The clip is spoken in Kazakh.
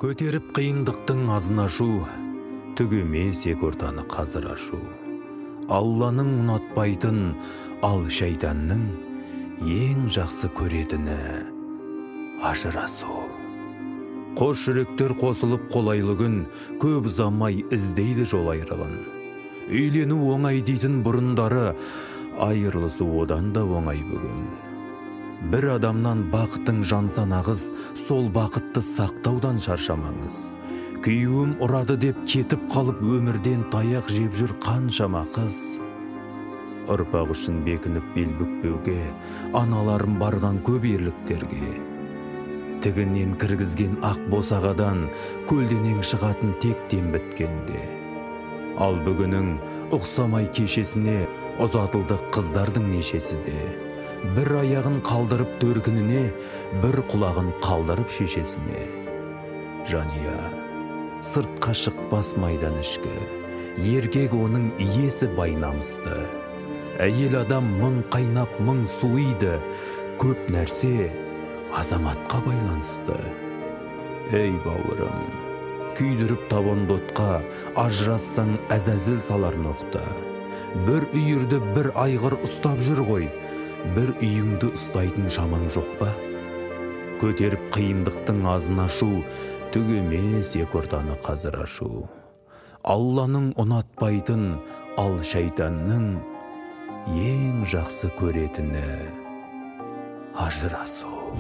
Көтеріп қиындықтың азын ашу, түгемес ортаны қазір ашу. Алланың ұнатпайтын, ал шайтанның ең жақсы көретіні ажырасу. Қос жүректер қосылып қолайлы күн, көп ұзамай іздейді жол айрылын. Үйлену оңай дейтін бұрындары, айырылысу одан да оңай бүгін. Бір адамнан бақыттың жансан ағыз, сол бақытты сақтаудан шаршамаңыз. Күйеуім ұрады деп кетіп қалып өмірден таяқ жеп жүр қаншама қыз. Ұрпақ үшін бекініп бел бүкпеуге, аналарым барған көп ерліктерге. Тігінен кіргізген ақ босағадан, көлденең шығатын тектен біткенде. Ал бүгінің ұқсамай кешесіне ұзатылды қыздардың нешесі де. Бір аяғын қалдырып төркініне, бір құлағын қалдырып шешесіне. Жания, сыртқа шықпас майдан ішкі, еркек оның иесі байнамысты. Әйел адам мың қайнап мың суиды, көп нәрсе азаматқа байланысты. Ей бауырым, күйдіріп табан отқа, ажырассаң әзәзіл салар ноқта. Бір үйірді бір айғыр ұстап жүр ғой, бір үйіңді ұстайтын шамаң жоқ па? Көтеріп қиындықтың азын ашу, түгемес ортаны қазір ашу. Алланың ұнатпайтын, ал шайтанның ең жақсы көретіні ажырасу.